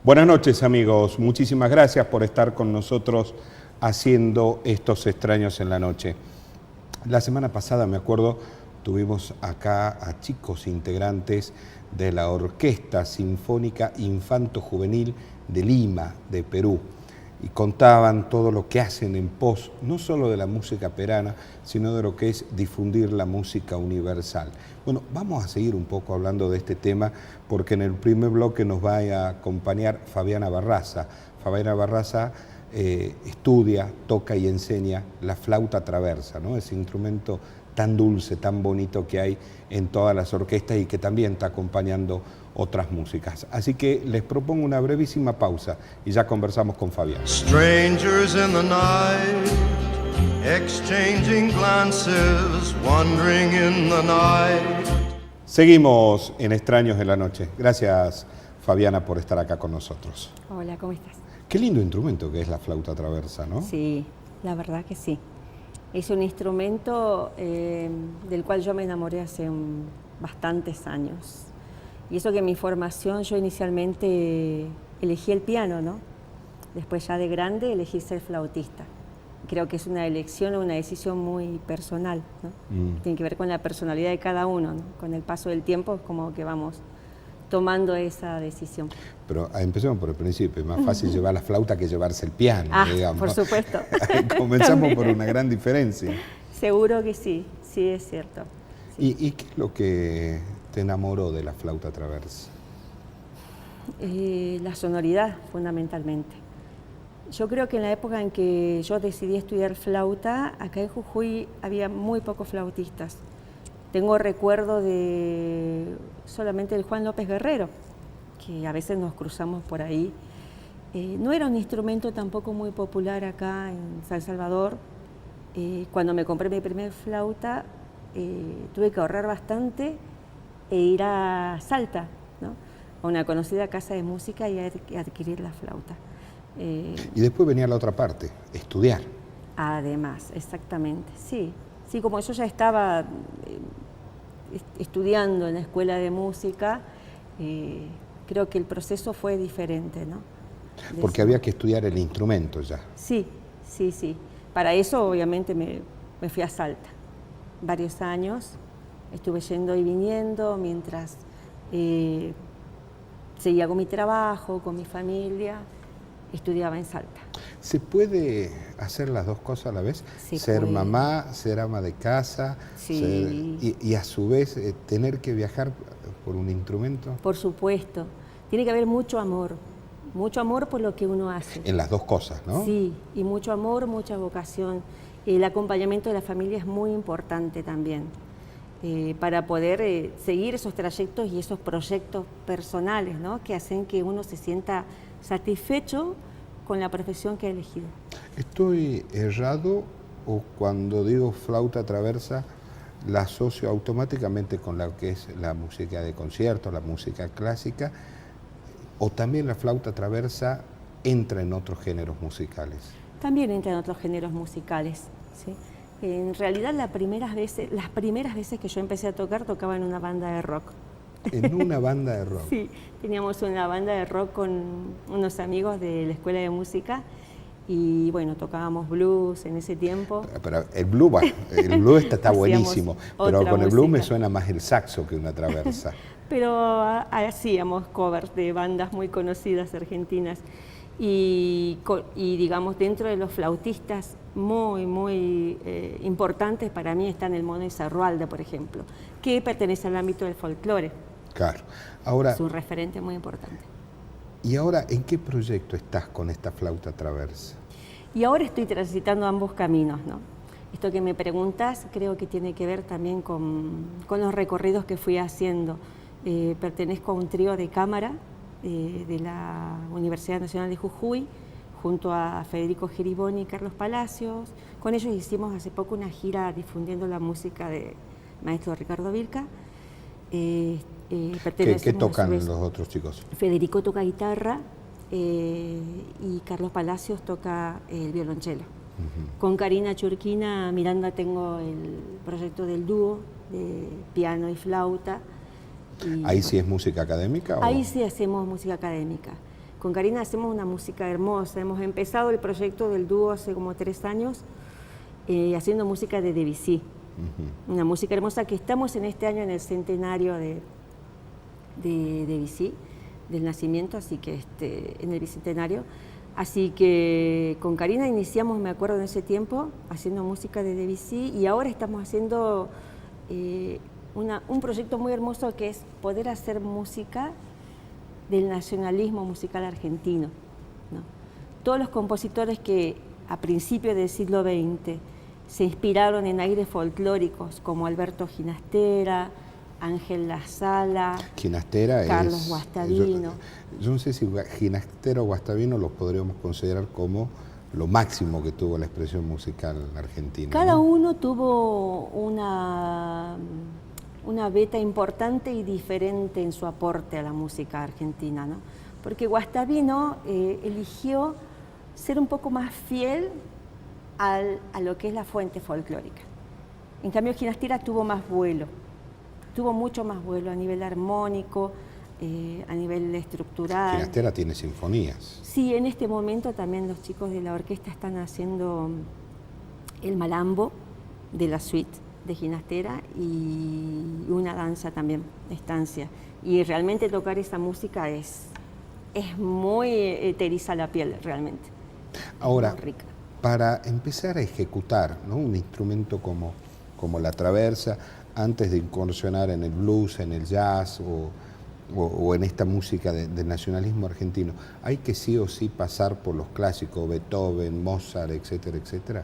Buenas noches, amigos. Muchísimas gracias por estar con nosotros haciendo estos extraños en la noche. La semana pasada, me acuerdo, tuvimos acá a chicos integrantes de la Orquesta Sinfónica Infanto Juvenil de Lima, de Perú, y contaban todo lo que hacen en pos, no solo de la música peruana, sino de lo que es difundir la música universal. Bueno, vamos a seguir un poco hablando de este tema, porque en el primer bloque nos va a acompañar Fabiana Barraza. Fabiana Barraza estudia, toca y enseña la flauta traversa, ¿no? Ese instrumento tan dulce, tan bonito que hay en todas las orquestas y que también está acompañando otras músicas. Así que les propongo una brevísima pausa y ya conversamos con Fabián. Strangers in the night, exchanging glances, wandering in the night. Seguimos en Extraños en la Noche. Gracias, Fabiana, por estar acá con nosotros. Hola, ¿cómo estás? Qué lindo instrumento que es la flauta traversa, ¿no? Sí, la verdad que sí. Es un instrumento del cual yo me enamoré hace bastantes años. Y eso que en mi formación yo inicialmente elegí el piano, ¿no? Después ya de grande elegí ser flautista. Creo que es una elección o una decisión muy personal, ¿no? Tiene que ver con la personalidad de cada uno, ¿no? Con el paso del tiempo es como que vamos tomando esa decisión. Pero empecemos por el principio, es más fácil llevar la flauta que llevarse el piano, digamos. Por supuesto. Comenzamos por una gran diferencia. Seguro que sí, sí es cierto. Sí. ¿Y qué es lo que te enamoró de la flauta traversa? La sonoridad, fundamentalmente. Yo creo que en la época en que yo decidí estudiar flauta, acá en Jujuy había muy pocos flautistas. Tengo recuerdo de solamente el Juan López Guerrero, que a veces nos cruzamos por ahí. No era un instrumento tampoco muy popular acá en San Salvador. Cuando me compré mi primer flauta, tuve que ahorrar bastante e ir a Salta, ¿no? A una conocida casa de música y adquirir la flauta. Y después venía la otra parte, estudiar. Además, exactamente, sí. Sí, como yo ya estaba estudiando en la escuela de música, creo que el proceso fue diferente, ¿no? Porque había que estudiar el instrumento ya. Sí, sí, sí. Para eso, obviamente, me fui a Salta. Varios años, estuve yendo y viniendo mientras seguía con mi trabajo, con mi familia, estudiaba en Salta. ¿Se puede hacer las dos cosas a la vez? Ser mamá, ser ama de casa, sí. y a su vez tener que viajar por un instrumento. Por supuesto. Tiene que haber mucho amor por lo que uno hace. En las dos cosas, ¿no? Sí, y mucho amor, mucha vocación. El acompañamiento de la familia es muy importante también, para poder seguir esos trayectos y esos proyectos personales, ¿no? Que hacen que uno se sienta satisfecho con la profesión que ha elegido. ¿Estoy errado o cuando digo flauta traversa la asocio automáticamente con lo que es la música de concierto, la música clásica, o también la flauta traversa entra en otros géneros musicales? También entra en otros géneros musicales, ¿sí? En realidad las primeras veces que yo empecé a tocar, tocaba en una banda de rock. ¿En una banda de rock? Sí, teníamos una banda de rock con unos amigos de la escuela de música y bueno, tocábamos blues en ese tiempo. Pero el blues está buenísimo, pero con el blues me suena más el saxo que una traversa. Pero hacíamos covers de bandas muy conocidas argentinas y digamos dentro de los flautistas muy importantes para mí están el Mono Izarrualde, por ejemplo, que pertenece al ámbito del folclore. Claro. Ahora, es un referente muy importante. ¿Y ahora en qué proyecto estás con esta flauta traversa? Y ahora estoy transitando ambos caminos, ¿no? Esto que me preguntas creo que tiene que ver también con los recorridos que fui haciendo. Pertenezco a un trío de cámara de la Universidad Nacional de Jujuy, junto a Federico Geriboni y Carlos Palacios. Con ellos hicimos hace poco una gira difundiendo la música del maestro Ricardo Vilca. ¿Qué tocan los otros chicos? Federico toca guitarra y Carlos Palacios toca el violonchelo. Con Karina Churquina Miranda tengo el proyecto del dúo de piano y flauta. ¿Ahí sí es música académica? Ahí sí hacemos música académica. Con Karina hacemos una música hermosa. Hemos empezado el proyecto del dúo hace como 3 años haciendo música de Debussy. Una música hermosa que estamos en este año en el centenario de Debussy, del nacimiento, así que en el bicentenario. Así que con Karina iniciamos, me acuerdo en ese tiempo, haciendo música de Debussy y ahora estamos haciendo un proyecto muy hermoso que es poder hacer música del nacionalismo musical argentino, ¿no? Todos los compositores que a principios del siglo XX se inspiraron en aires folclóricos como Alberto Ginastera, Ángel Lasala, Carlos Guastavino. Yo no sé si Ginastera o Guastavino los podríamos considerar como lo máximo que tuvo la expresión musical argentina. Cada ¿no? uno tuvo una beta importante y diferente en su aporte a la música argentina, ¿no? Porque Guastavino eligió ser un poco más fiel a lo que es la fuente folclórica. En cambio, Ginastera tuvo más vuelo, tuvo mucho más vuelo a nivel armónico, a nivel estructural. Ginastera tiene sinfonías. Sí, en este momento también los chicos de la orquesta están haciendo el malambo de la suite de Ginastera y una danza también, estancia. Y realmente tocar esa música es muy, te eriza la piel realmente. Ahora, muy rica. Para empezar a ejecutar, ¿no?, un instrumento como la traversa, antes de incursionar en el blues, en el jazz o en esta música del nacionalismo argentino, ¿hay que sí o sí pasar por los clásicos, Beethoven, Mozart, etcétera, etcétera?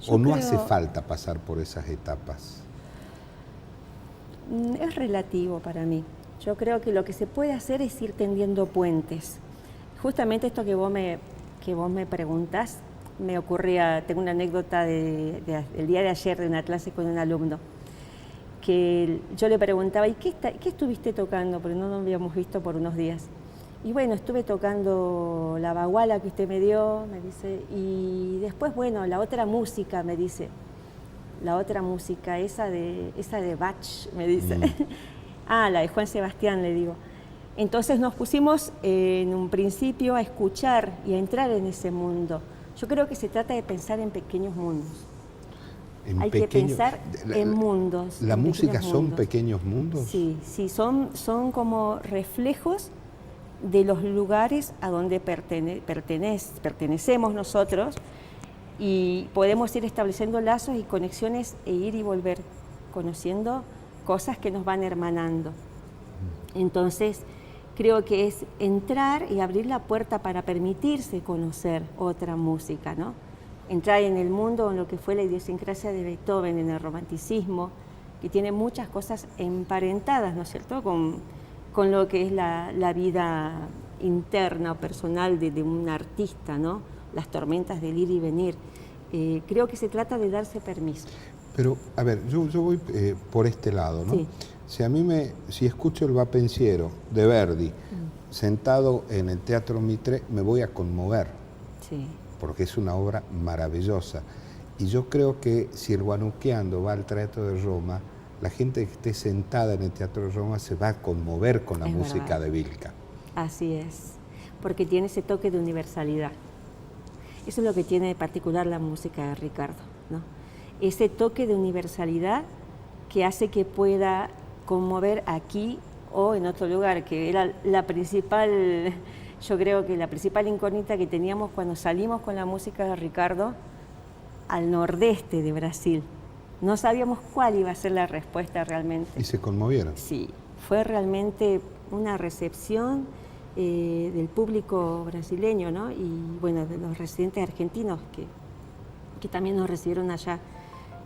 ¿O no hace falta pasar por esas etapas? Es relativo para mí. Yo creo que lo que se puede hacer es ir tendiendo puentes. Justamente esto que vos me preguntás, me ocurría, tengo una anécdota del día de ayer de una clase con un alumno, que yo le preguntaba, ¿y qué estuviste tocando? Porque no nos habíamos visto por unos días. Y bueno, estuve tocando la baguala que usted me dio, me dice, y después, bueno, la otra música, me dice, la otra música, esa de Bach, me dice. Ah, la de Juan Sebastián, le digo. Entonces nos pusimos en un principio a escuchar y a entrar en ese mundo. Yo creo que se trata de pensar en pequeños mundos. Hay que pensar en mundos. ¿La música son mundos. Pequeños mundos? Sí, sí, son como reflejos de los lugares a donde pertenecemos nosotros y podemos ir estableciendo lazos y conexiones e ir y volver conociendo cosas que nos van hermanando. Entonces, creo que es entrar y abrir la puerta para permitirse conocer otra música, ¿no? Entrar en el mundo, en lo que fue la idiosincrasia de Beethoven, en el romanticismo, que tiene muchas cosas emparentadas, ¿no es cierto?, con lo que es la vida interna o personal de un artista, ¿no? Las tormentas del ir y venir. Creo que se trata de darse permiso. Pero, a ver, yo voy por este lado, ¿no? Sí. Si escucho el Va Pensiero de Verdi, sentado en el Teatro Mitre, me voy a conmover, Sí. porque es una obra maravillosa. Y yo creo que si el Guanuqueando va al Teatro de Roma, la gente que esté sentada en el Teatro de Roma se va a conmover con la música de Vilca. Así es, porque tiene ese toque de universalidad. Eso es lo que tiene de particular la música de Ricardo, ¿no? Ese toque de universalidad que hace que pueda conmover aquí o en otro lugar, que era la principal, yo creo que la principal incógnita que teníamos cuando salimos con la música de Ricardo al nordeste de Brasil. No sabíamos cuál iba a ser la respuesta realmente. ¿Y se conmovieron? Sí, fue realmente una recepción del público brasileño, ¿no? Y bueno, de los residentes argentinos que también nos recibieron allá.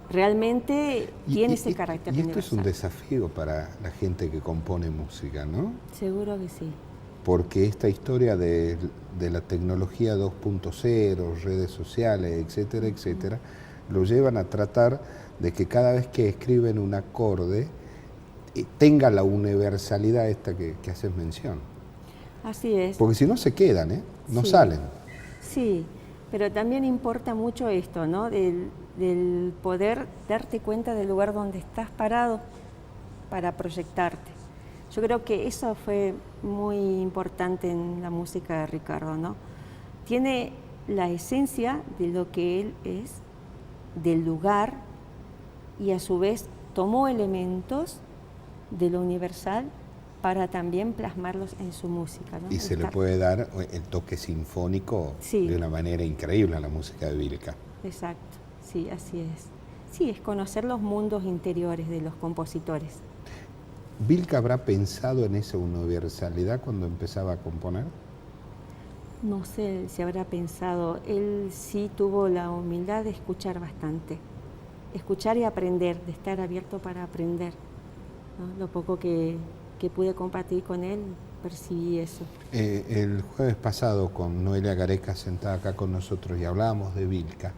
Realmente tiene ese carácter universal. Y esto es un desafío para la gente que compone música, ¿no? Seguro que sí. Porque esta historia de la tecnología 2.0, redes sociales, etcétera, etcétera, lo llevan a tratar de que cada vez que escriben un acorde tenga la universalidad esta que haces mención. Así es. Porque si no se quedan, ¿eh? No Sí. salen. Sí, pero también importa mucho esto, ¿no? Del poder darte cuenta del lugar donde estás parado para proyectarte. Yo creo que eso fue muy importante en la música de Ricardo, ¿no? Tiene la esencia de lo que él es, del lugar, y a su vez tomó elementos de lo universal para también plasmarlos en su música, ¿no? Y se le puede dar el toque sinfónico Sí. de una manera increíble a la música de Vilca. Exacto, sí, así es. Sí, es conocer los mundos interiores de los compositores. ¿Vilca habrá pensado en esa universalidad cuando empezaba a componer? No sé si habrá pensado, él sí tuvo la humildad de escuchar bastante, escuchar y aprender, de estar abierto para aprender, ¿no? Lo poco que pude compartir con él, percibí eso. El jueves pasado con Noelia Gareca sentada acá con nosotros y hablábamos de Vilca,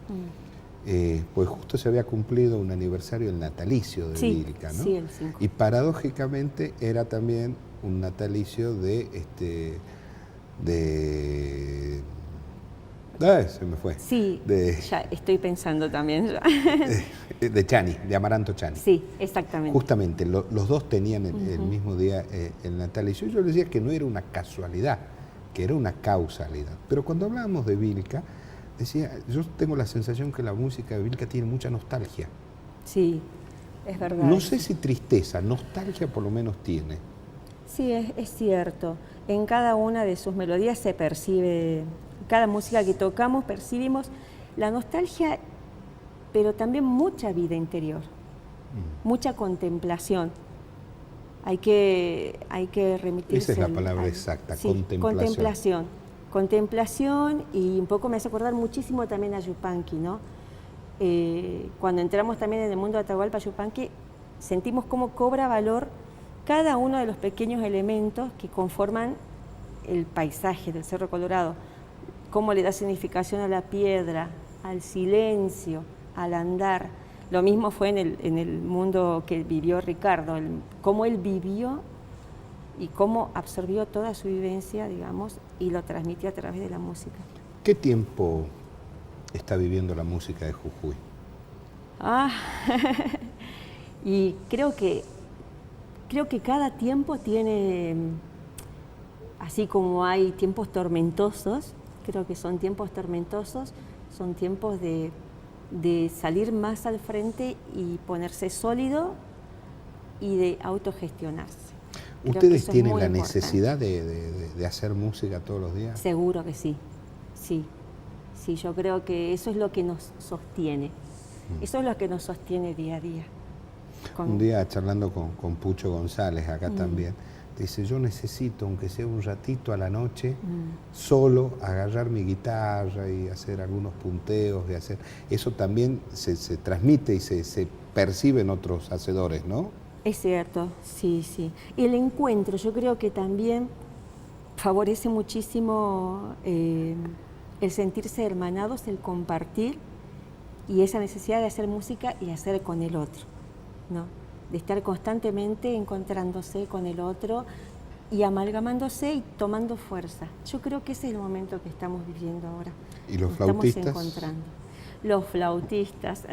pues justo se había cumplido un aniversario del natalicio de Sí, Vilca, ¿no? sí, el 5. Y paradójicamente era también un natalicio se me fue. Sí, ya estoy pensando también. Ya. De Chani, de Amaranto Chani. Sí, exactamente. Justamente, los dos tenían el mismo día el natalicio. Yo les decía que no era una casualidad, que era una causalidad. Pero cuando hablábamos de Vilca, decía, yo tengo la sensación que la música de Vilca tiene mucha nostalgia. Sí, es verdad. No sé si tristeza, nostalgia por lo menos tiene. Sí, es cierto. En cada una de sus melodías se percibe, cada música que tocamos percibimos la nostalgia, pero también mucha vida interior, mucha contemplación. Hay que remitirse. Esa es la palabra exacta, sí, contemplación. Contemplación, y un poco me hace acordar muchísimo también a Yupanqui, ¿no? Cuando entramos también en el mundo de Atahualpa Yupanqui, sentimos cómo cobra valor cada uno de los pequeños elementos que conforman el paisaje del Cerro Colorado, cómo le da significación a la piedra, al silencio, al andar. Lo mismo fue en el mundo que vivió Ricardo, cómo él vivió y cómo absorbió toda su vivencia, digamos, y lo transmitió a través de la música. ¿Qué tiempo está viviendo la música de Jujuy? Y creo que cada tiempo tiene, así como hay tiempos tormentosos, creo que son tiempos tormentosos, son tiempos de salir más al frente y ponerse sólido y de autogestionarse. ¿Ustedes tienen la necesidad de hacer música todos los días? Seguro que sí, sí. Sí, yo creo que eso es lo que nos sostiene. Eso es lo que nos sostiene día a día. Un día charlando con Pucho González, acá también, dice, yo necesito, aunque sea un ratito a la noche, solo agarrar mi guitarra y hacer algunos punteos, eso también se transmite y se percibe en otros hacedores, ¿no? Es cierto, sí, sí. Y el encuentro, yo creo que también favorece muchísimo el sentirse hermanados, el compartir y esa necesidad de hacer música y hacer con el otro, ¿no? De estar constantemente encontrándose con el otro y amalgamándose y tomando fuerza. Yo creo que ese es el momento que estamos viviendo ahora. ¿Y los flautistas? Estamos encontrando. Los flautistas.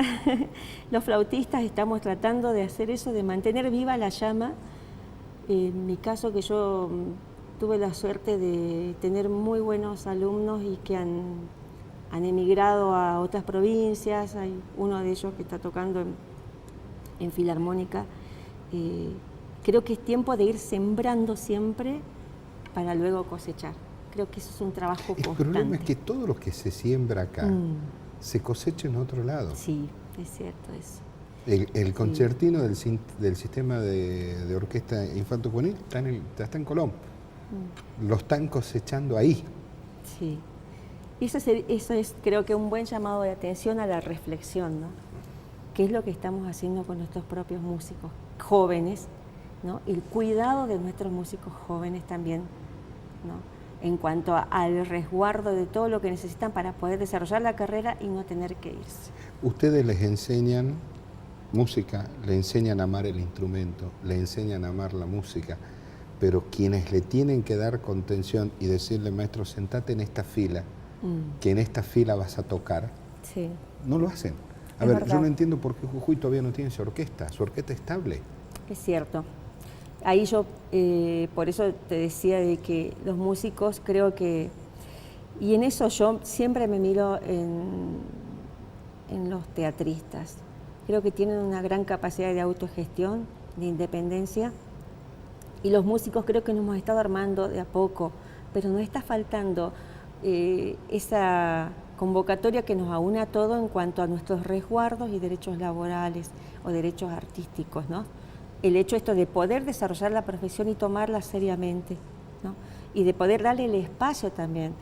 Los flautistas estamos tratando de hacer eso, de mantener viva la llama. En mi caso, que yo tuve la suerte de tener muy buenos alumnos y que han emigrado a otras provincias. Hay uno de ellos que está tocando en Filarmónica. Creo que es tiempo de ir sembrando siempre para luego cosechar. Creo que eso es un trabajo constante. El problema es que todo lo que se siembra acá se cosecha en otro lado. Sí, es cierto eso. El concertino del sistema de orquesta infanto-juvenil está en Colón. Lo están cosechando ahí. Sí. Eso es, creo que, un buen llamado de atención a la reflexión, ¿no? ¿Qué es lo que estamos haciendo con nuestros propios músicos jóvenes, ¿no? El cuidado de nuestros músicos jóvenes también, ¿no? En cuanto al resguardo de todo lo que necesitan para poder desarrollar la carrera y no tener que irse. Ustedes les enseñan música, le enseñan a amar el instrumento, le enseñan a amar la música, pero quienes le tienen que dar contención y decirle, maestro, sentate en esta fila, que en esta fila vas a tocar, sí, no lo hacen. Yo no entiendo por qué Jujuy todavía no tiene su orquesta estable. Es cierto. Ahí yo, por eso te decía de que los músicos creo que, y en eso yo siempre me miro en los teatristas. Creo que tienen una gran capacidad de autogestión, de independencia, y los músicos creo que nos hemos estado armando de a poco, pero nos está faltando esa convocatoria que nos aúna a todo en cuanto a nuestros resguardos y derechos laborales o derechos artísticos, ¿no? El hecho esto de poder desarrollar la profesión y tomarla seriamente, ¿no? Y de poder darle el espacio también.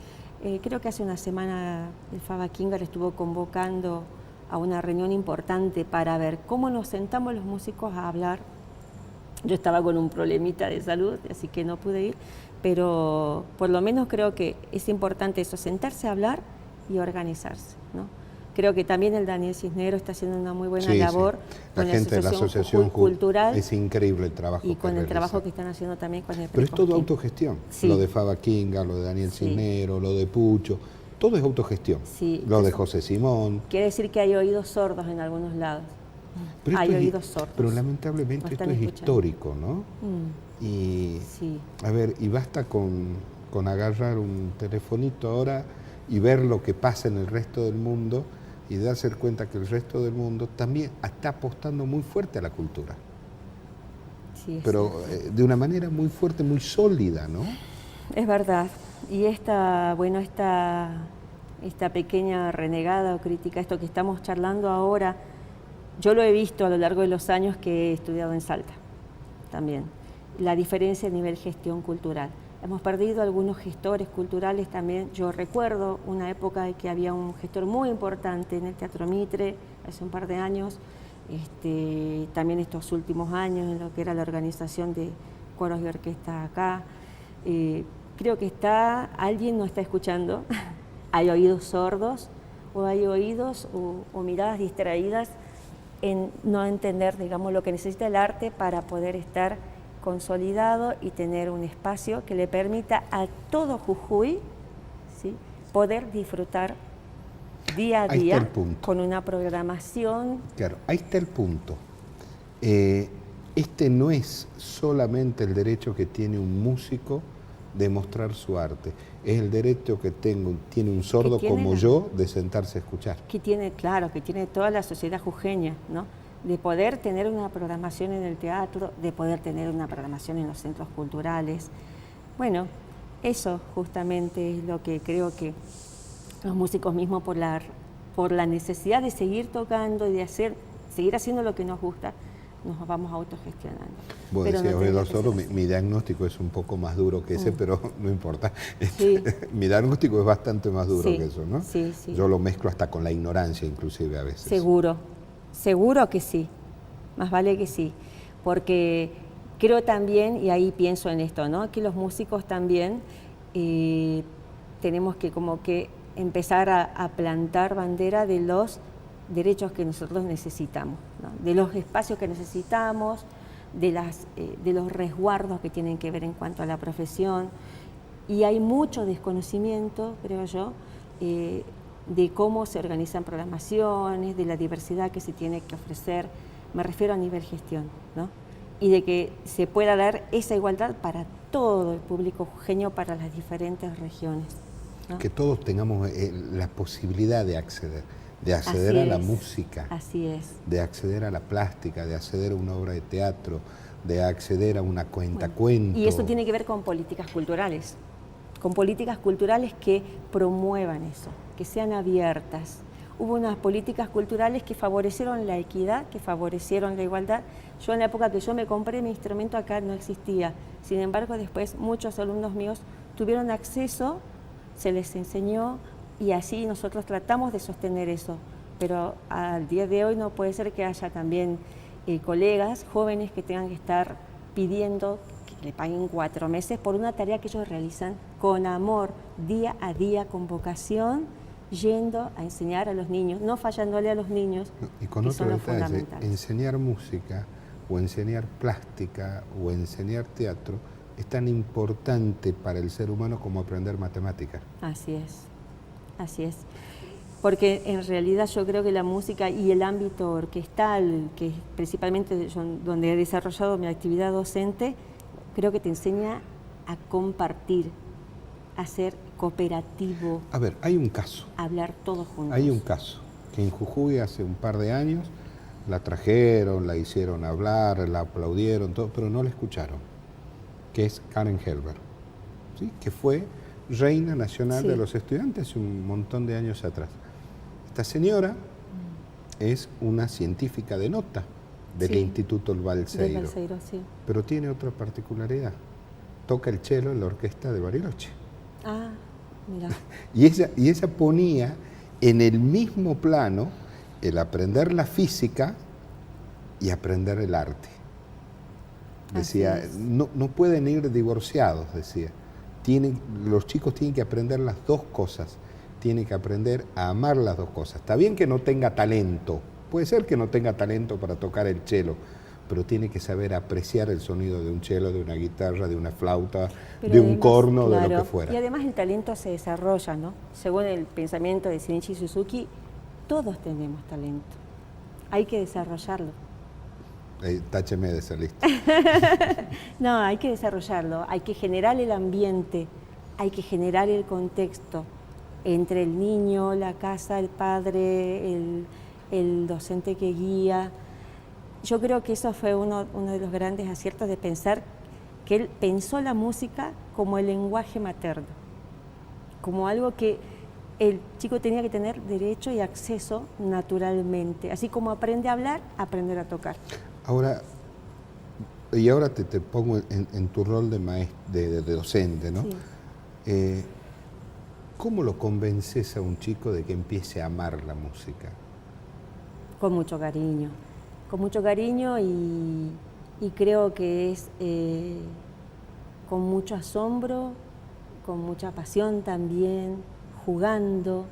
Creo que hace una semana el Faba Kinga le estuvo convocando a una reunión importante para ver cómo nos sentamos los músicos a hablar. Yo estaba con un problemita de salud, así que no pude ir, pero por lo menos creo que es importante eso, sentarse a hablar y organizarse, ¿no? Creo que también el Daniel Cisneros está haciendo una muy buena labor la con gente de la Asociación Cultural. Es increíble el trabajo y con el realiza. trabajo que están haciendo también con el Pero es todo autogestión. Sí. Lo de Faba Kinga, lo de Daniel Cisneros, lo de Pucho, todo es autogestión. Sí. Lo de José Simón. Quiere decir que hay oídos sordos en algunos lados. Pero Hay oídos sordos. Pero lamentablemente No esto están es escuchando. histórico, ¿no? Y, Sí. a ver, y basta con agarrar un telefonito ahora y ver lo que pasa en el resto del mundo y darse cuenta que el resto del mundo también está apostando muy fuerte a la cultura. Sí, Pero de una manera muy fuerte, muy sólida, ¿no? es verdad. Y esta pequeña renegada o crítica, esto que estamos charlando ahora, yo lo he visto a lo largo de los años que he estudiado en Salta también. La diferencia a nivel gestión cultural. Hemos perdido algunos gestores culturales también. Yo recuerdo una época en que había un gestor muy importante en el Teatro Mitre, hace un par de años, también estos últimos años en lo que era la organización de coros y orquestas acá. Creo que alguien no está escuchando, hay oídos sordos o hay oídos o miradas distraídas en no entender, digamos, lo que necesita el arte para poder estar consolidado y tener un espacio que le permita a todo Jujuy, ¿sí?, poder disfrutar día a Ahí día está el punto. con una programación. Claro, ahí está el punto. Este no es solamente el derecho que tiene un músico de mostrar su arte, es el derecho que tiene un sordo como yo de sentarse a escuchar. Que tiene, claro, que tiene toda la sociedad jujeña, ¿no? De poder tener una programación en el teatro, de poder tener una programación en los centros culturales. Bueno, eso justamente es lo que creo que los músicos mismos, por la necesidad de seguir tocando y de seguir haciendo lo que nos gusta, nos vamos autogestionando. Vos Pero decías, no Eduardo tendría que Sordo, ser así. mi diagnóstico es un poco más duro que ese, pero no importa. Sí. Mi diagnóstico es bastante más duro Sí, que eso, ¿no? sí, sí. Yo lo mezclo hasta con la ignorancia, inclusive, a veces. Seguro que sí, más vale que sí, porque creo también, y ahí pienso en esto, ¿no?, que los músicos también tenemos que como que empezar a plantar bandera de los derechos que nosotros necesitamos, ¿no?, de los espacios que necesitamos, de los resguardos que tienen que ver en cuanto a la profesión, y hay mucho desconocimiento, creo yo, de cómo se organizan programaciones, de la diversidad que se tiene que ofrecer, me refiero a nivel gestión, ¿no?, y de que se pueda dar esa igualdad para todo el público jujeño, para las diferentes regiones, ¿no? Que todos tengamos la posibilidad de acceder Así a la es, música, así es. de acceder a la plástica, de acceder a una obra de teatro, de acceder a una cuentacuentos. Y eso tiene que ver con políticas culturales que promuevan eso, que sean abiertas. Hubo unas políticas culturales que favorecieron la equidad, que favorecieron la igualdad. Yo en la época que yo me compré mi instrumento acá no existía. Sin embargo, después muchos alumnos míos tuvieron acceso, se les enseñó y así nosotros tratamos de sostener eso. Pero al día de hoy no puede ser que haya también colegas jóvenes que tengan que estar pidiendo que le paguen 4 meses por una tarea que ellos realizan con amor, día a día, con vocación, yendo a enseñar a los niños, no fallándole a los niños, Y con que otro son los detalle, fundamentales. enseñar música o enseñar plástica o enseñar teatro es tan importante para el ser humano como aprender matemáticas. Así es, así es. porque en realidad yo creo que la música y el ámbito orquestal, que es principalmente donde he desarrollado mi actividad docente, creo que te enseña a compartir, a ser cooperativo. A ver, hay un caso. A hablar todos juntos. Hay un caso, que en Jujuy hace un par de años la trajeron, la hicieron hablar, la aplaudieron, todo, pero no la escucharon, que es Karen Helber, ¿sí? Que fue reina nacional de los estudiantes hace un montón de años atrás. Esta señora es una científica de nota del Instituto El Balseiro, sí. Pero tiene otra particularidad, toca el cello en la orquesta de Bariloche. Ah, mira. Y ella ponía en el mismo plano el aprender la física y aprender el arte. Decía, no pueden ir divorciados, decía. Los chicos tienen que aprender las dos cosas, tienen que aprender a amar las dos cosas. Está bien que no tenga talento, puede ser que no tenga talento para tocar el cello, pero tiene que saber apreciar el sonido de un cello, de una guitarra, de una flauta, pero de además, un corno, claro, de lo que fuera. Y además el talento se desarrolla, ¿no? Según el pensamiento de Shinichi Suzuki, todos tenemos talento. Hay que desarrollarlo. Tácheme de esa lista. No, hay que desarrollarlo, hay que generar el ambiente, hay que generar el contexto entre el niño, la casa, el padre, el docente que guía. Yo creo que eso fue uno de los grandes aciertos de pensar que él pensó la música como el lenguaje materno, como algo que el chico tenía que tener derecho y acceso naturalmente, así como aprende a hablar, aprender a tocar. Ahora te pongo en tu rol de docente, ¿no? Sí. ¿Cómo lo convences a un chico de que empiece a amar la música? Con mucho cariño y creo que es con mucho asombro, con mucha pasión también, jugando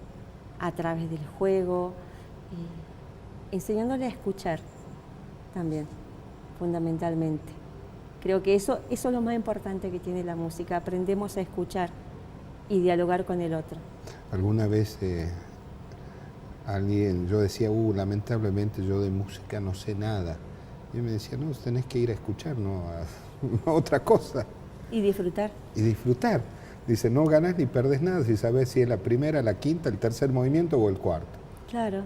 a través del juego, enseñándole a escuchar también, fundamentalmente. Creo que eso es lo más importante que tiene la música, aprendemos a escuchar y dialogar con el otro. Alguna vez yo decía, lamentablemente yo de música no sé nada. Y él me decía, no, tenés que ir a escuchar, no a otra cosa. Y disfrutar. Y disfrutar. Dice, no ganás ni perdés nada si sabés si es la primera, la quinta, el tercer movimiento o el cuarto. Claro,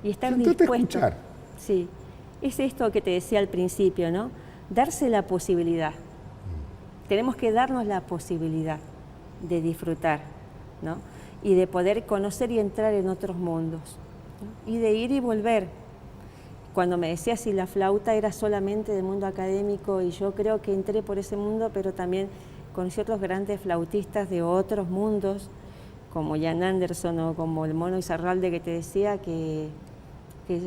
y estar Entonces, dispuesto. escuchar. Sí, es esto que te decía al principio, ¿no? Darse la posibilidad. Tenemos que darnos la posibilidad de disfrutar, ¿no? Y de poder conocer y entrar en otros mundos, ¿no? Y de ir y volver. Cuando me decías si la flauta era solamente del mundo académico, y yo creo que entré por ese mundo, pero también conocí otros grandes flautistas de otros mundos, como Jan Anderson o como el Mono Izarralde que te decía, que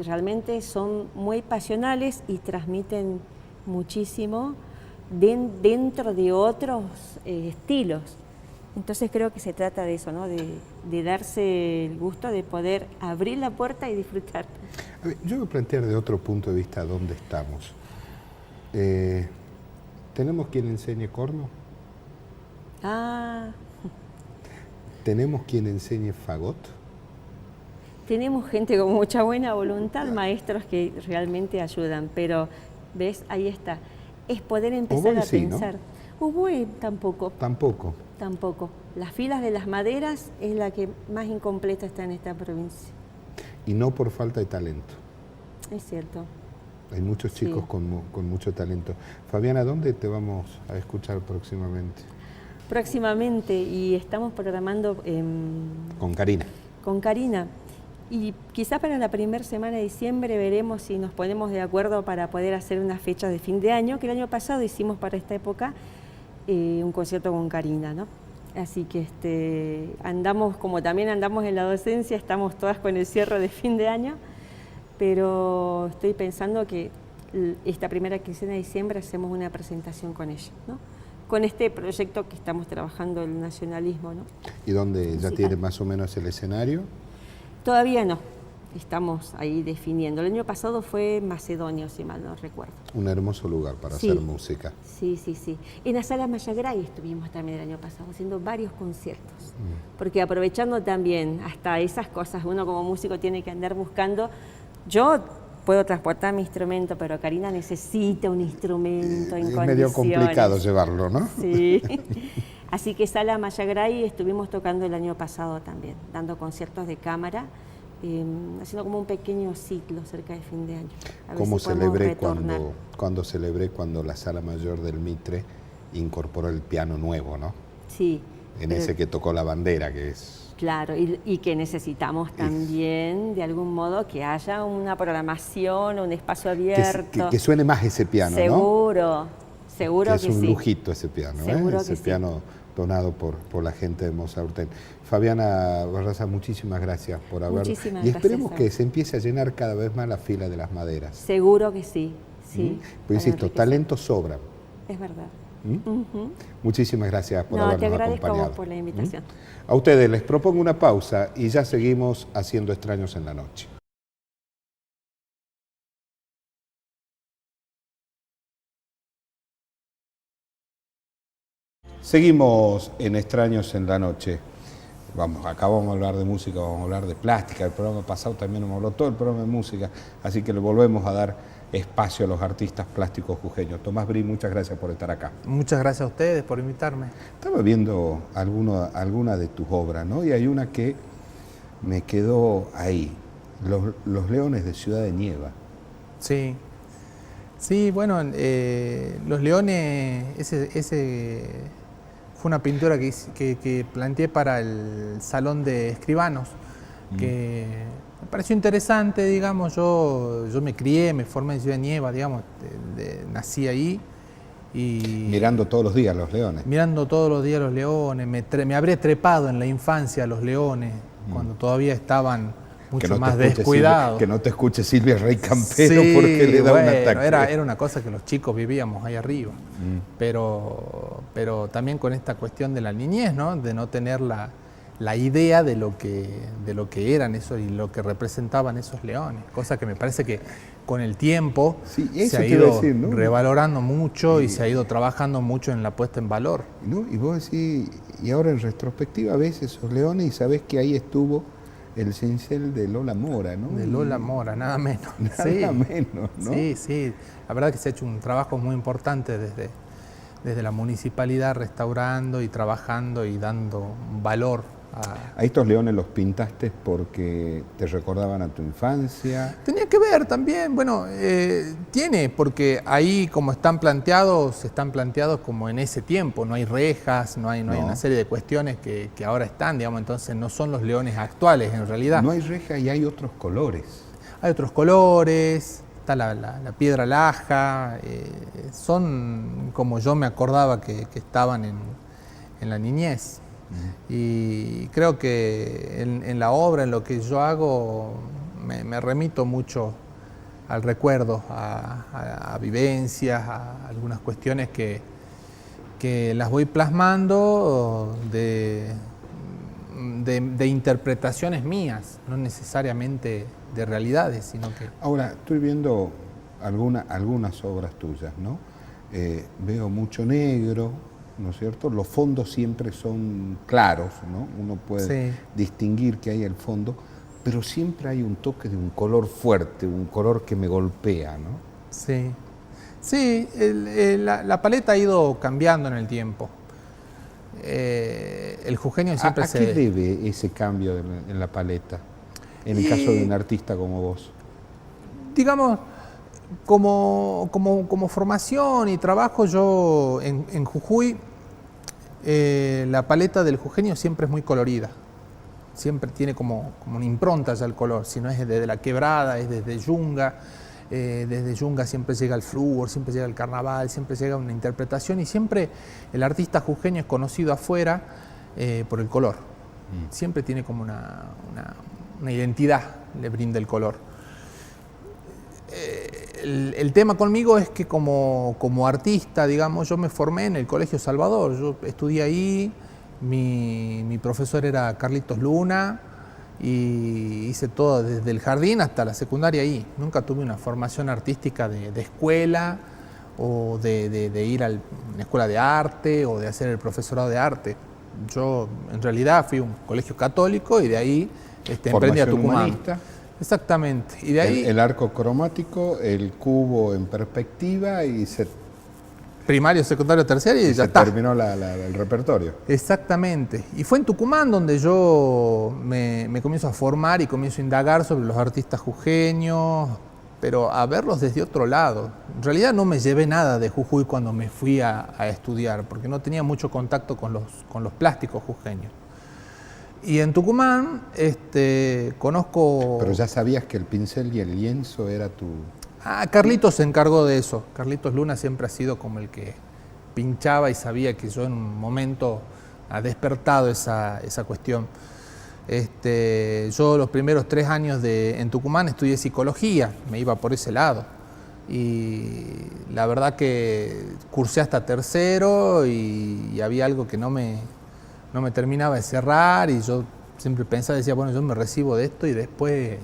realmente son muy pasionales y transmiten muchísimo dentro de otros estilos. Entonces creo que se trata de eso, ¿no? De darse el gusto de poder abrir la puerta y disfrutar. A ver, yo voy a plantear de otro punto de vista dónde estamos. ¿Tenemos quien enseñe corno? Ah. ¿Tenemos quien enseñe fagot? Tenemos gente con mucha buena voluntad, maestros que realmente ayudan, pero, ¿ves? Ahí está. Es poder empezar a pensar. ¿No? Oboe tampoco. Tampoco. Tampoco. Las filas de las maderas es la que más incompleta está en esta provincia. Y no por falta de talento. Es cierto. Hay muchos chicos con mucho talento. Fabiana, ¿dónde te vamos a escuchar próximamente? Próximamente, y estamos programando... Con Karina. Con Karina. Y quizá para la primera semana de diciembre veremos si nos ponemos de acuerdo para poder hacer una fecha de fin de año, que el año pasado hicimos para esta época un concierto con Karina, ¿no? Así que andamos, como también andamos en la docencia, estamos todas con el cierre de fin de año, pero estoy pensando que esta primera quincena de diciembre hacemos una presentación con ella, ¿no? Con este proyecto que estamos trabajando, el nacionalismo, ¿no? ¿Y dónde ya tiene más o menos el escenario? Todavía no. estamos ahí definiendo. El año pasado fue Macedonio, si mal no recuerdo. Un hermoso lugar para Sí. hacer música. Sí, sí, sí. En la sala Mayagray estuvimos también el año pasado haciendo varios conciertos, porque aprovechando también hasta esas cosas, uno como músico tiene que andar buscando. Yo puedo transportar mi instrumento, pero Karina necesita un instrumento en Es condiciones. medio complicado llevarlo, ¿no? Sí. Así que sala Mayagray estuvimos tocando el año pasado también, dando conciertos de cámara, haciendo como un pequeño ciclo cerca de fin de año. A ver ¿Cómo si podemos celebré retornar. cuando celebré cuando la Sala Mayor del Mitre incorporó el piano nuevo, ¿no? Sí. En pero- ese que tocó la bandera, que es... Claro, y que necesitamos también, de algún modo, que haya una programación, un espacio abierto. Que suene más ese piano, ¿no? Seguro, seguro Que que, es un sí. lujito ese piano, Seguro ese que sí. piano donado por la gente de Mozarten. Fabiana Barraza, muchísimas gracias por haber... Muchísimas Y esperemos gracias, que se empiece a llenar cada vez más la fila de las maderas. Seguro que sí, sí. Pues para insisto, enriquecer. talento sobra. Es verdad. Muchísimas gracias por No, habernos te agradezco a acompañado. vos por la invitación. A ustedes les propongo una pausa y ya seguimos haciendo Extraños en la Noche. Seguimos en Extraños en la Noche. Acá vamos a hablar de música, vamos a hablar de plástica. El programa pasado también hemos hablado todo el programa de música, así que le volvemos a dar espacio a los artistas plásticos jujeños. Tomás Bri, muchas gracias por estar acá. Muchas gracias a ustedes por invitarme. Estaba viendo alguna de tus obras, ¿no? Y hay una que me quedó ahí, Los Leones de Ciudad de Nieva. Sí, sí, bueno, Los Leones, ese fue una pintura que planteé para el Salón de Escribanos, que me pareció interesante, digamos. Yo me crié, me formé en Ciudad de Nieva, digamos, nací ahí. Y Mirando todos los días los leones. mirando todos los días los leones, me habré trepado en la infancia a los leones, cuando todavía estaban mucho más descuidados. Que no te escuche Silvia Rey Campero porque le da un ataque. Era una cosa que los chicos vivíamos ahí arriba. Pero también con esta cuestión de la niñez, ¿no? De no tener la idea de lo que eran esos y lo que representaban esos leones. Cosa que me parece que con el tiempo Sí, eso se ha te iba a ido decir, ¿no? revalorando mucho y se ha ido trabajando mucho en la puesta en valor. ¿No? Y vos decís, y ahora en retrospectiva ves esos leones y sabés que ahí estuvo el cincel de Lola Mora, ¿no? De Lola Mora, nada menos. Nada menos, ¿no? Sí, sí. La verdad que se ha hecho un trabajo muy importante desde la municipalidad, restaurando y trabajando y dando valor A estos leones los pintaste porque te recordaban a tu infancia. Tenía que ver también, bueno, porque ahí como están planteados como en ese tiempo, no hay rejas, no hay una serie de cuestiones que ahora están, digamos, entonces no son los leones actuales en realidad. No hay reja y hay otros colores. Hay otros colores, está la piedra laja, son como yo me acordaba que estaban en la niñez. Y creo que en la obra, en lo que yo hago, me remito mucho al recuerdo, a vivencias, a algunas cuestiones que las voy plasmando de interpretaciones mías, no necesariamente de realidades, sino que... Ahora, estoy viendo algunas obras tuyas, ¿no? Veo mucho negro, ¿no es cierto? Los fondos siempre son claros, ¿no? Uno puede distinguir que hay el fondo, pero siempre hay un toque de un color fuerte, un color que me golpea, ¿no? Sí, sí, la paleta ha ido cambiando en el tiempo. El jujeño siempre ¿A qué debe ese cambio en la paleta, en el caso de un artista como vos? Digamos, como formación y trabajo, yo en Jujuy, la paleta del jujeño siempre es muy colorida. Siempre tiene como una impronta ya el color, si no es desde la quebrada, es desde Yunga. Desde Yunga siempre llega el flúor, siempre llega el carnaval, siempre llega una interpretación y siempre el artista jujeño es conocido afuera por el color. Siempre tiene como una identidad, le brinda el color. El tema conmigo es que como artista, digamos, yo me formé en el Colegio Salvador, yo estudié ahí, mi profesor era Carlitos Luna, y hice todo desde el jardín hasta la secundaria ahí. Nunca tuve una formación artística de escuela o de ir a una escuela de arte o de hacer el profesorado de arte. Yo en realidad fui a un colegio católico y de ahí emprendí a Tucumán. Humanista. Exactamente. Y de ahí El arco cromático, el cubo en perspectiva y se primario, secundario, terciario y ya está. terminó el repertorio. Exactamente. Y fue en Tucumán donde yo me comienzo a formar y comienzo a indagar sobre los artistas jujeños, pero a verlos desde otro lado. En realidad no me llevé nada de Jujuy cuando me fui a estudiar, porque no tenía mucho contacto con los plásticos jujeños. Y en Tucumán conozco... Pero ya sabías que el pincel y el lienzo era tu... Carlitos se encargó de eso. Carlitos Luna siempre ha sido como el que pinchaba y sabía que yo en un momento ha despertado esa cuestión. Yo los primeros 3 años en Tucumán estudié psicología, me iba por ese lado. Y la verdad que cursé hasta tercero y había algo que no me terminaba de cerrar y yo siempre pensaba, decía, bueno, yo me recibo de esto y después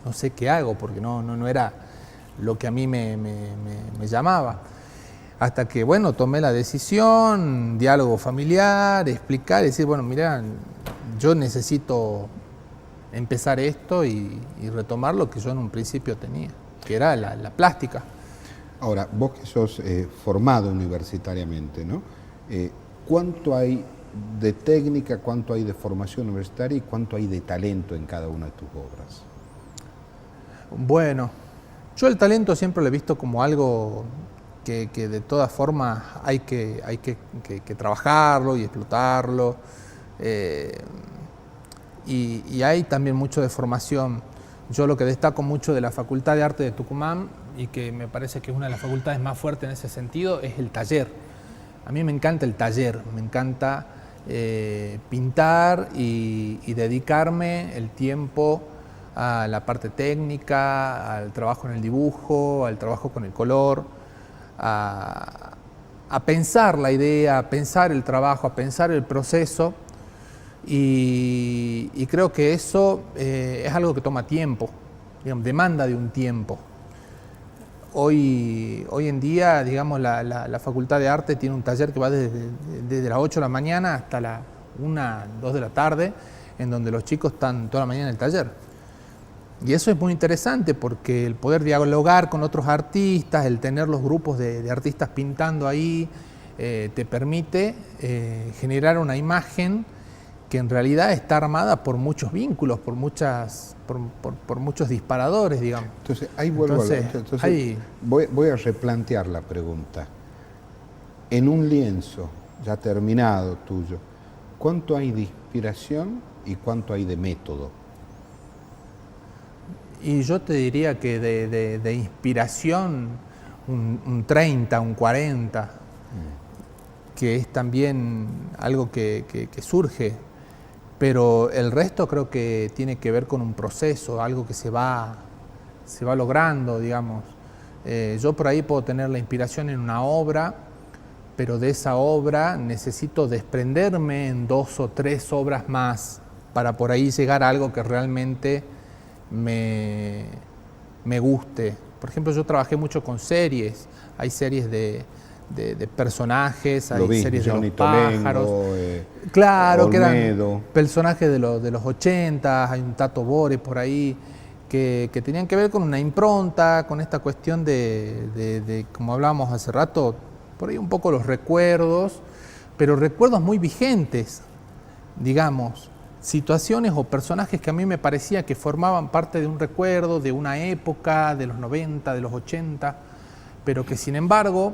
no sé qué hago porque no era lo que a mí me llamaba. Hasta que, bueno, tomé la decisión, diálogo familiar, explicar, decir, bueno, mira, yo necesito empezar esto y retomar lo que yo en un principio tenía, que era la plástica. Ahora, vos que sos formado universitariamente, ¿no? ¿Cuánto hay de técnica, cuánto hay de formación universitaria y cuánto hay de talento en cada una de tus obras? Bueno, yo el talento siempre lo he visto como algo que de todas formas hay que trabajarlo y explotarlo. Y hay también mucho de formación. Yo lo que destaco mucho de la Facultad de Arte de Tucumán, y que me parece que es una de las facultades más fuertes en ese sentido, es el taller. A mí me encanta el taller, me encanta pintar y dedicarme el tiempo a la parte técnica, al trabajo en el dibujo, al trabajo con el color, a pensar la idea, a pensar el trabajo, a pensar el proceso. Y creo que eso es algo que toma tiempo, digamos, demanda de un tiempo. Hoy en día, digamos, la Facultad de Arte tiene un taller que va desde las 8 de la mañana hasta las 1, 2 de la tarde, en donde los chicos están toda la mañana en el taller. Y eso es muy interesante porque el poder dialogar con otros artistas, el tener los grupos de artistas pintando ahí, te permite generar una imagen que en realidad está armada por muchos vínculos, por muchos disparadores, digamos. Entonces, ahí vuelvo voy a replantear la pregunta. En un lienzo ya terminado tuyo, ¿cuánto hay de inspiración y cuánto hay de método? Y yo te diría que de inspiración un 30, un 40, que es también algo que surge, pero el resto creo que tiene que ver con un proceso, algo que se va logrando, digamos. Yo por ahí puedo tener la inspiración en una obra, pero de esa obra necesito desprenderme en 2 o 3 obras más para por ahí llegar a algo que realmente me guste. Por ejemplo, yo trabajé mucho con series, hay series de personajes, hay series Johnny de los pájaros, claro, que eran personajes de los 80, hay un Tato Bores por ahí, que tenían que ver con una impronta, con esta cuestión de como hablábamos hace rato, por ahí un poco los recuerdos, pero recuerdos muy vigentes, digamos, situaciones o personajes que a mí me parecía que formaban parte de un recuerdo, de una época, de los 90, de los 80, pero que sin embargo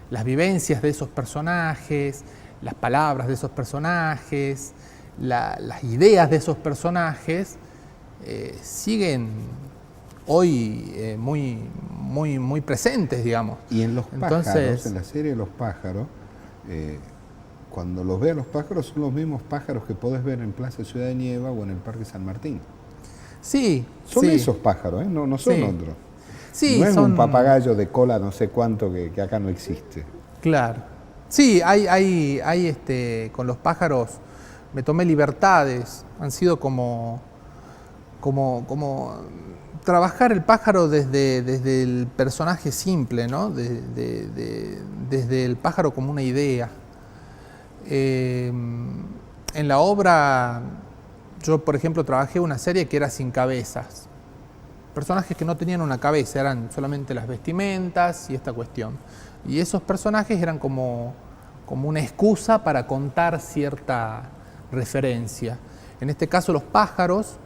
las vivencias de esos personajes, las palabras de esos personajes, las ideas de esos personajes siguen hoy muy presentes, digamos. Y en los pájaros, en la serie de los pájaros, cuando los ves los pájaros son los mismos pájaros que podés ver en Plaza Ciudad de Nieva o en el Parque San Martín. Sí. Son esos pájaros, no son otros. Sí, no es un papagayo de cola no sé cuánto que acá no existe. Claro. Sí, hay con los pájaros me tomé libertades, han sido como trabajar el pájaro desde el personaje simple, ¿no? Desde el pájaro como una idea. En la obra, yo por ejemplo trabajé una serie que era sin cabezas. Personajes que no tenían una cabeza, eran solamente las vestimentas y esta cuestión. Y esos personajes eran como una excusa para contar cierta referencia. En este caso los pájaros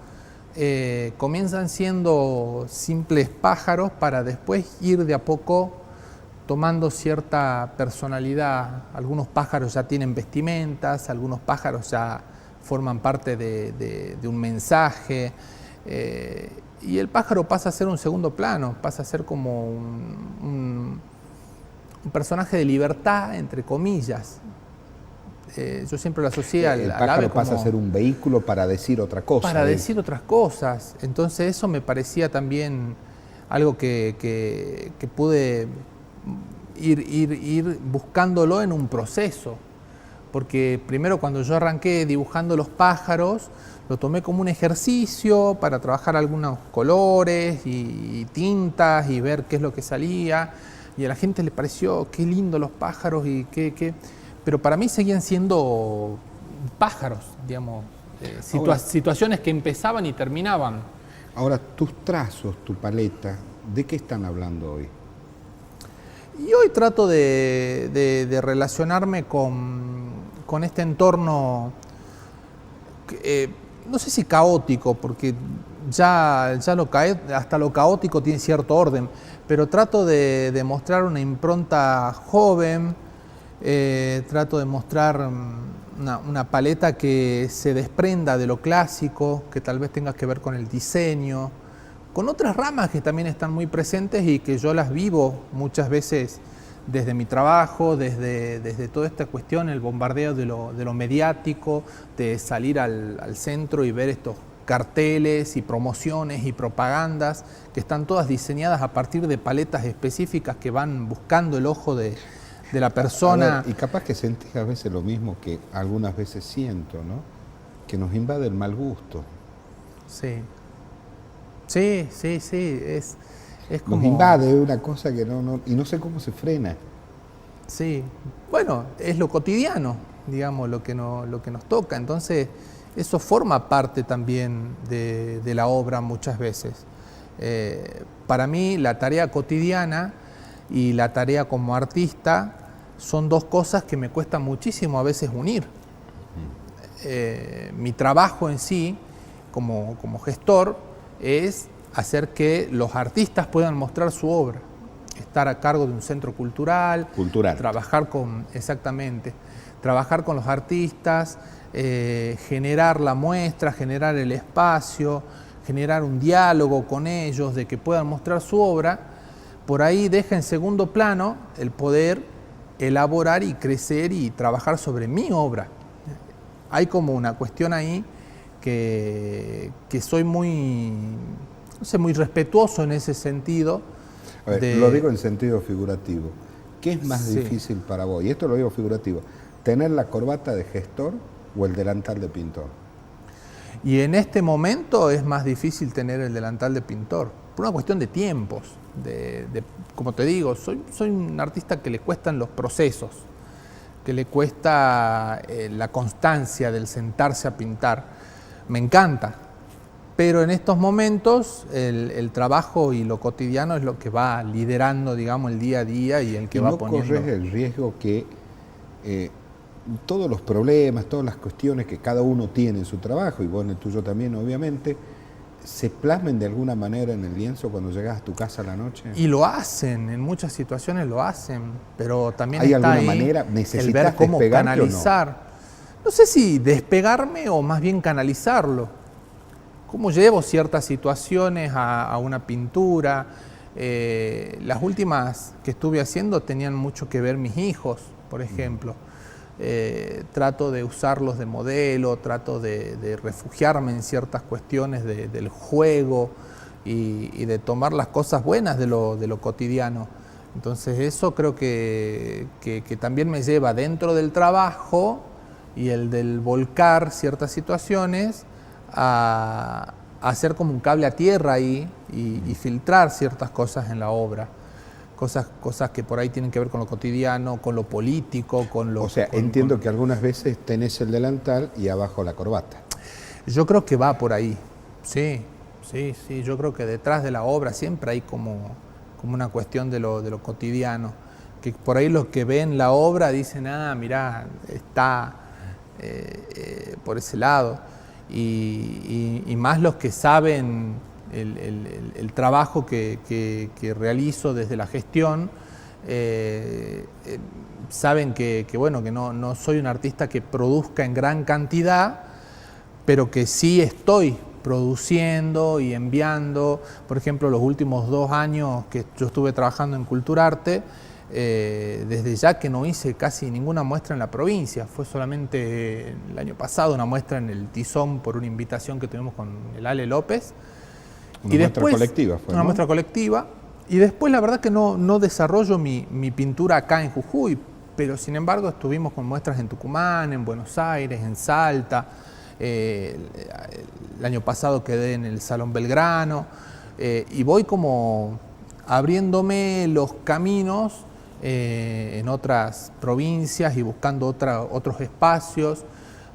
comienzan siendo simples pájaros para después ir de a poco tomando cierta personalidad. Algunos pájaros ya tienen vestimentas, algunos pájaros ya forman parte de un mensaje, y el pájaro pasa a ser un segundo plano, pasa a ser como un personaje de libertad, entre comillas. Yo siempre lo asocié al pájaro ave pasa a ser un vehículo para decir otra cosa. Para decir otras cosas. Entonces eso me parecía también algo que pude ir buscándolo en un proceso. Porque primero cuando yo arranqué dibujando los pájaros, lo tomé como un ejercicio para trabajar algunos colores y tintas y ver qué es lo que salía. Y a la gente le pareció qué lindo los pájaros y qué... Pero para mí seguían siendo pájaros, digamos, situaciones que empezaban y terminaban. Ahora, tus trazos, tu paleta, ¿de qué están hablando hoy? Y hoy trato de relacionarme con este entorno, no sé si caótico, porque ya hasta lo caótico tiene cierto orden, pero trato de mostrar una impronta joven. Trato de mostrar una paleta que se desprenda de lo clásico, que tal vez tenga que ver con el diseño, con otras ramas que también están muy presentes y que yo las vivo muchas veces desde mi trabajo, desde toda esta cuestión, el bombardeo de lo mediático, de salir al centro y ver estos carteles y promociones y propagandas que están todas diseñadas a partir de paletas específicas que van buscando el ojo de la persona. Ver, y capaz que sentís a veces lo mismo que algunas veces siento, ¿no? Que nos invade el mal gusto. Sí. Es como... Nos invade una cosa que y no sé cómo se frena. Sí. Bueno, es lo cotidiano, digamos, lo que nos toca. Entonces, eso forma parte también de la obra muchas veces. Para mí, la tarea cotidiana y la tarea como artista son dos cosas que me cuesta muchísimo a veces unir. Mi trabajo en sí, como gestor, es hacer que los artistas puedan mostrar su obra, estar a cargo de un centro cultural. Trabajar con los artistas, generar la muestra, generar el espacio, generar un diálogo con ellos, de que puedan mostrar su obra. Por ahí deja en segundo plano el poder elaborar y crecer y trabajar sobre mi obra. Hay como una cuestión ahí que soy muy respetuoso en ese sentido. A ver, lo digo en sentido figurativo. ¿Qué es más difícil para vos? Y esto lo digo figurativo. ¿Tener la corbata de gestor o el delantal de pintor? Y en este momento es más difícil tener el delantal de pintor, por una cuestión de tiempos. Como te digo, soy un artista que le cuestan los procesos, que le cuesta la constancia del sentarse a pintar. Me encanta, pero en estos momentos el trabajo y lo cotidiano es lo que va liderando, digamos, el día a día y el que va poniendo... ¿No corres el riesgo que todos los problemas, todas las cuestiones que cada uno tiene en su trabajo, y vos en el tuyo también, obviamente, se plasmen de alguna manera en el lienzo cuando llegas a tu casa a la noche? Y lo hacen, en muchas situaciones lo hacen, pero también ¿hay está alguna ahí manera? el ver cómo canalizar. No sé si despegarme o más bien canalizarlo. Cómo llevo ciertas situaciones a una pintura. Las últimas que estuve haciendo tenían mucho que ver mis hijos, por ejemplo. Trato de usarlos de modelo, trato de refugiarme en ciertas cuestiones del juego y de tomar las cosas buenas de lo cotidiano. Entonces eso creo que también me lleva dentro del trabajo y el del volcar ciertas situaciones a hacer como un cable a tierra ahí y filtrar ciertas cosas en la obra. Cosas que por ahí tienen que ver con lo cotidiano, con lo político, con lo... O sea, entiendo que algunas veces tenés el delantal y abajo la corbata. Yo creo que va por ahí, sí, yo creo que detrás de la obra siempre hay como una cuestión de lo cotidiano, que por ahí los que ven la obra dicen, mirá, está por ese lado, y más los que saben el trabajo que realizo desde la gestión, saben que no soy un artista que produzca en gran cantidad, pero que sí estoy produciendo y enviando. Por ejemplo, los últimos 2 años que yo estuve trabajando en Culturarte, desde ya que no hice casi ninguna muestra en la provincia, fue solamente el año pasado una muestra en el Tizón por una invitación que tuvimos con el Ale López. Una muestra colectiva fue, una ¿no? muestra colectiva. Y después la verdad que no desarrollo mi pintura acá en Jujuy, pero sin embargo estuvimos con muestras en Tucumán, en Buenos Aires, en Salta. El año pasado quedé en el Salón Belgrano, y voy como abriéndome los caminos en otras provincias y buscando otros espacios,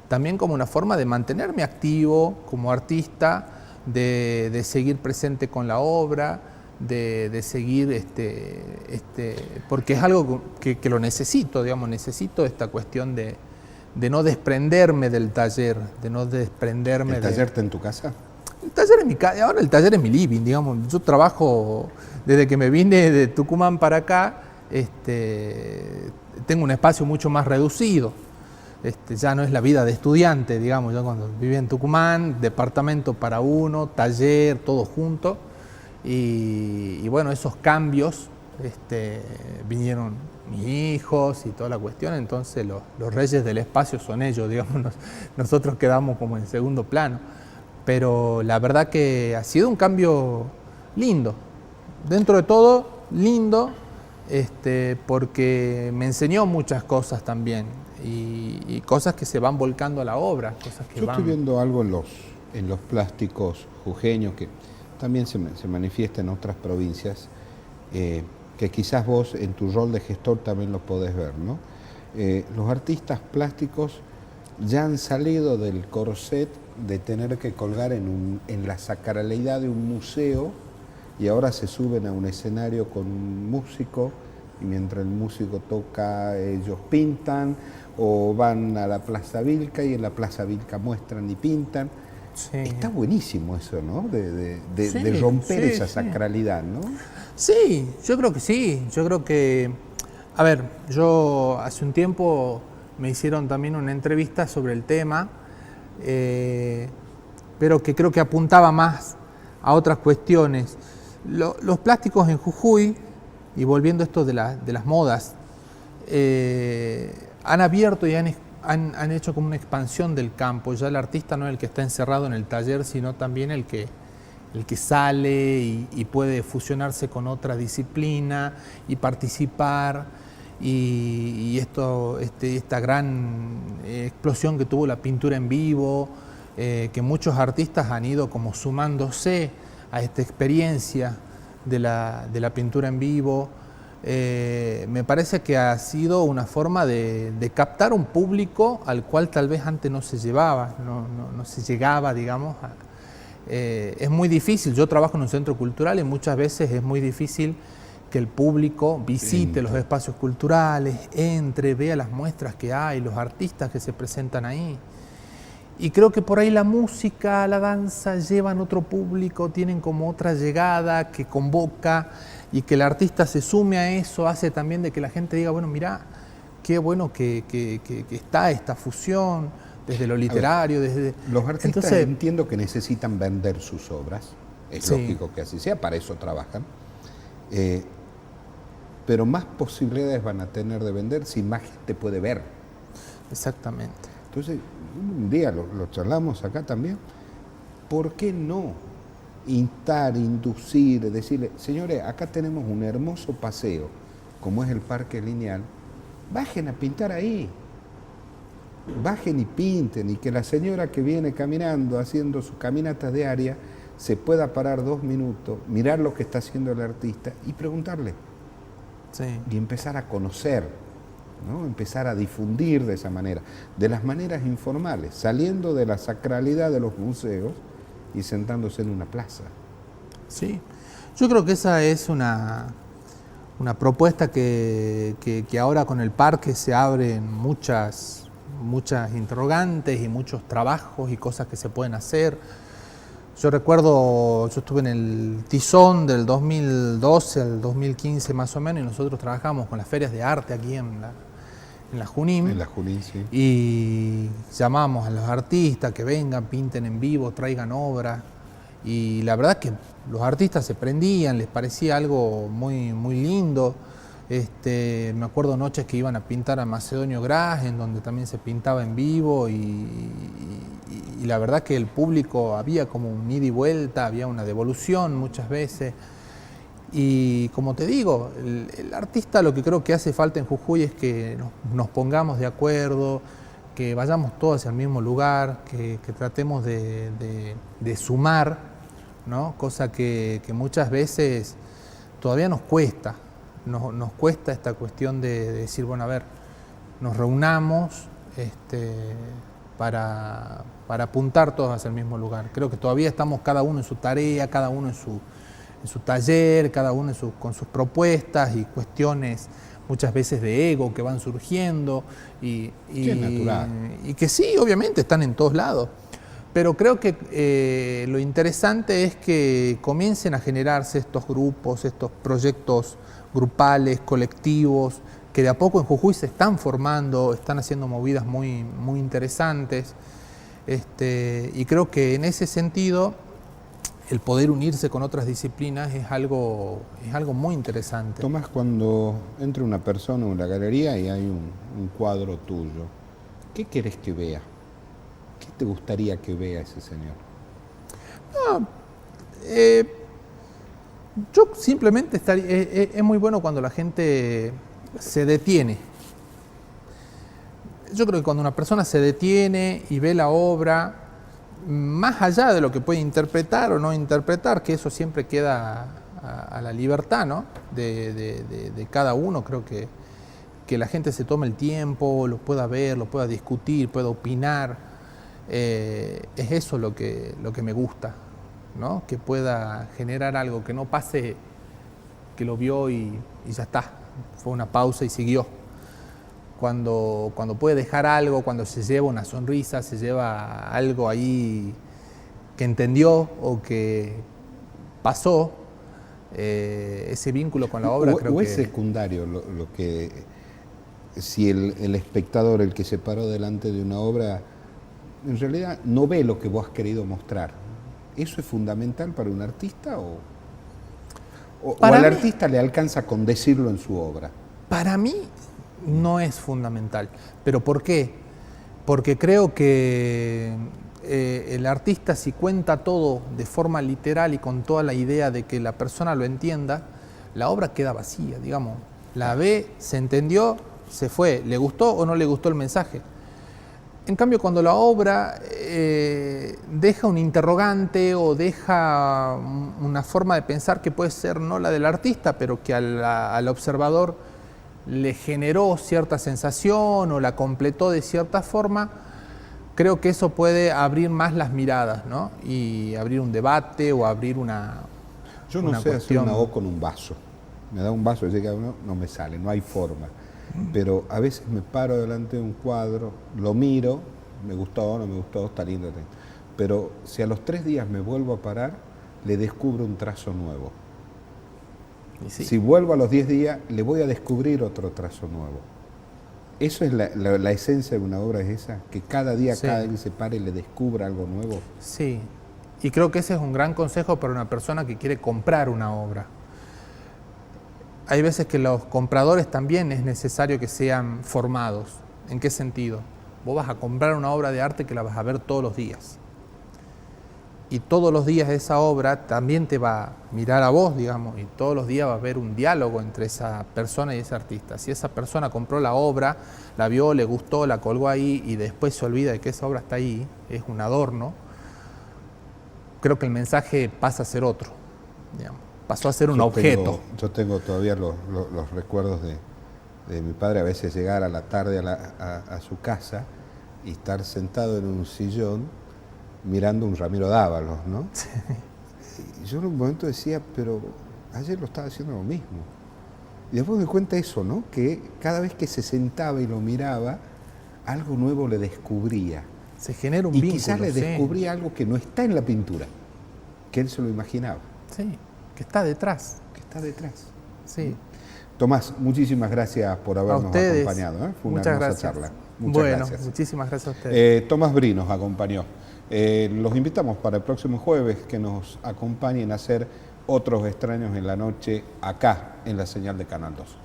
también como una forma de mantenerme activo como artista, de seguir presente con la obra, de seguir, porque es algo que lo necesito, digamos, necesito esta cuestión de no desprenderme del taller, de no desprenderme ¿El taller está en tu casa? El taller es mi casa, ahora el taller es mi living, digamos. Yo trabajo desde que me vine de Tucumán para acá, tengo un espacio mucho más reducido. Ya no es la vida de estudiante, digamos. Yo cuando vivía en Tucumán, departamento para uno, taller, todo junto. Y bueno, esos cambios vinieron mis hijos y toda la cuestión, entonces los reyes del espacio son ellos, digamos, nosotros quedamos como en segundo plano. Pero la verdad que ha sido un cambio lindo, dentro de todo lindo, porque me enseñó muchas cosas también, y cosas que se van volcando a la obra, cosas que Yo estoy viendo algo en los plásticos jujeños que también se manifiesta en otras provincias, que quizás vos en tu rol de gestor también lo podés ver, ¿no? Los artistas plásticos ya han salido del corset de tener que colgar en la sacralidad de un museo, y ahora se suben a un escenario con un músico, y mientras el músico toca ellos pintan, o van a la Plaza Vilca y en la Plaza Vilca muestran y pintan. Sí. Está buenísimo eso, ¿no? De Sí, romper sí, esa sí. sacralidad, ¿no? Sí, yo creo que sí. Yo creo que, a ver, yo hace un tiempo me hicieron también una entrevista sobre el tema, pero que creo que apuntaba más a otras cuestiones. Los plásticos en Jujuy, y volviendo a esto de las modas, han abierto y han hecho como una expansión del campo. Ya el artista no es el que está encerrado en el taller, sino también el que sale y puede fusionarse con otra disciplina y participar. Y esta gran explosión que tuvo la pintura en vivo, que muchos artistas han ido como sumándose a esta experiencia de la pintura en vivo. Me parece que ha sido una forma de captar un público al cual tal vez antes no se llevaba, no se llegaba, digamos. Es muy difícil, yo trabajo en un centro cultural y muchas veces es muy difícil que el público visite los espacios culturales, entre, vea las muestras que hay, los artistas que se presentan ahí. Y creo que por ahí la música, la danza llevan otro público, tienen como otra llegada que convoca, y que el artista se sume a eso hace también de que la gente diga, bueno, mirá, qué bueno que está esta fusión desde lo literario, desde... Los artistas Entonces, entiendo que necesitan vender sus obras, es Sí. lógico que así sea, para eso trabajan, pero más posibilidades van a tener de vender si más gente puede ver. exactamente. Entonces, un día lo charlamos acá también, ¿por qué no instar, inducir, decirle, señores, acá tenemos un hermoso paseo, como es el Parque Lineal, bajen a pintar ahí? bajen y pinten, y que la señora que viene caminando, haciendo sus caminatas diarias, se pueda parar 2 minutos, mirar lo que está haciendo el artista y preguntarle. Sí. Y empezar a conocer, ¿no? Empezar a difundir de esa manera, de las maneras informales, saliendo de la sacralidad de los museos y sentándose en una plaza. Sí, yo creo que esa es una propuesta que ahora con el parque se abren muchas interrogantes y muchos trabajos y cosas que se pueden hacer. Yo recuerdo, yo estuve en el Tizón del 2012 al 2015 más o menos, y nosotros trabajamos con las ferias de arte aquí en la Junín. En la Junín, sí. Y llamamos a los artistas que vengan, pinten en vivo, traigan obra. Y la verdad que los artistas se prendían, les parecía algo muy, muy lindo. Me acuerdo noches que iban a pintar a Macedonio Gras, en donde también se pintaba en vivo, y la verdad que el público había como un ida y vuelta, había una devolución muchas veces. Y como te digo, el artista, lo que creo que hace falta en Jujuy es que nos pongamos de acuerdo, que vayamos todos hacia el mismo lugar, que tratemos de sumar, ¿no? Cosa que muchas veces todavía nos cuesta. Nos cuesta esta cuestión de decir, bueno, a ver, nos reunamos para apuntar todos hacia el mismo lugar. Creo que todavía estamos cada uno en su tarea, cada uno en su taller, cada uno con sus propuestas y cuestiones muchas veces de ego que van surgiendo y es natural. Y que sí, obviamente están en todos lados. Pero creo que lo interesante es que comiencen a generarse estos grupos, estos proyectos grupales, colectivos, que de a poco en Jujuy se están formando, están haciendo movidas muy, muy interesantes. Y creo que en ese sentido el poder unirse con otras disciplinas es algo muy interesante. Tomás, cuando entra una persona en la galería y hay un cuadro tuyo, ¿qué querés que vea? ¿Qué te gustaría que vea ese señor? Yo simplemente es muy bueno cuando la gente se detiene. Yo creo que cuando una persona se detiene y ve la obra, más allá de lo que puede interpretar o no interpretar, que eso siempre queda a la libertad, ¿no? de cada uno, creo que la gente se tome el tiempo, lo pueda ver, lo pueda discutir, pueda opinar. Es eso lo que me gusta, ¿no? Que pueda generar algo, que no pase que lo vio y ya está, fue una pausa y siguió. Cuando puede dejar algo, cuando se lleva una sonrisa, se lleva algo ahí que entendió o que pasó, ese vínculo con la obra creo que... es secundario lo que... Si el espectador, el que se paró delante de una obra, en realidad no ve lo que vos has querido mostrar. ¿Eso es fundamental para un artista o al artista le alcanza con decirlo en su obra? Para mí no es fundamental. ¿Pero por qué? Porque creo que el artista, si cuenta todo de forma literal y con toda la idea de que la persona lo entienda, la obra queda vacía, digamos. La ve, se entendió, se fue. ¿Le gustó o no le gustó el mensaje? En cambio, cuando la obra deja un interrogante o deja una forma de pensar que puede ser no la del artista, pero que al observador le generó cierta sensación o la completó de cierta forma, creo que eso puede abrir más las miradas, ¿no? Y abrir un debate o abrir una Yo no sé cuestión. hacer una O con un vaso. Me da un vaso y llega uno, no me sale, no hay forma. Pero a veces me paro delante de un cuadro, lo miro, me gustó, no me gustó, está lindo. Pero si a los 3 días me vuelvo a parar, le descubro un trazo nuevo. Sí. Si vuelvo a los 10 días, le voy a descubrir otro trazo nuevo. Eso es la esencia de una obra, es esa, que cada día, Sí. cada vez que se pare, le descubra algo nuevo. Sí, y creo que ese es un gran consejo para una persona que quiere comprar una obra. Hay veces que los compradores también es necesario que sean formados. ¿En qué sentido? Vos vas a comprar una obra de arte que la vas a ver todos los días. y todos los días esa obra también te va a mirar a vos, digamos, y todos los días va a haber un diálogo entre esa persona y ese artista. Si esa persona compró la obra, la vio, le gustó, la colgó ahí y después se olvida de que esa obra está ahí, es un adorno, creo que el mensaje pasa a ser otro, digamos. Pasó a ser un objeto. Yo tengo todavía los recuerdos de mi padre, a veces llegar a la tarde a su casa y estar sentado en un sillón mirando un Ramiro Dávalos, ¿no? Sí. Y yo en un momento decía, pero ayer lo estaba haciendo lo mismo. Y después me di cuenta eso, ¿no? Que cada vez que se sentaba y lo miraba, algo nuevo le descubría. Se genera un y vínculo. Quizás le descubría algo que no está en la pintura, que él se lo imaginaba. Sí, que está detrás. Que está detrás. Sí. Tomás, muchísimas gracias por habernos acompañado. Fue una hermosa charla. Muchas gracias. Muchísimas gracias a ustedes. Tomás Bri nos acompañó. Los invitamos para el próximo jueves que nos acompañen a hacer otros extraños en la noche acá en la señal de Canal 2.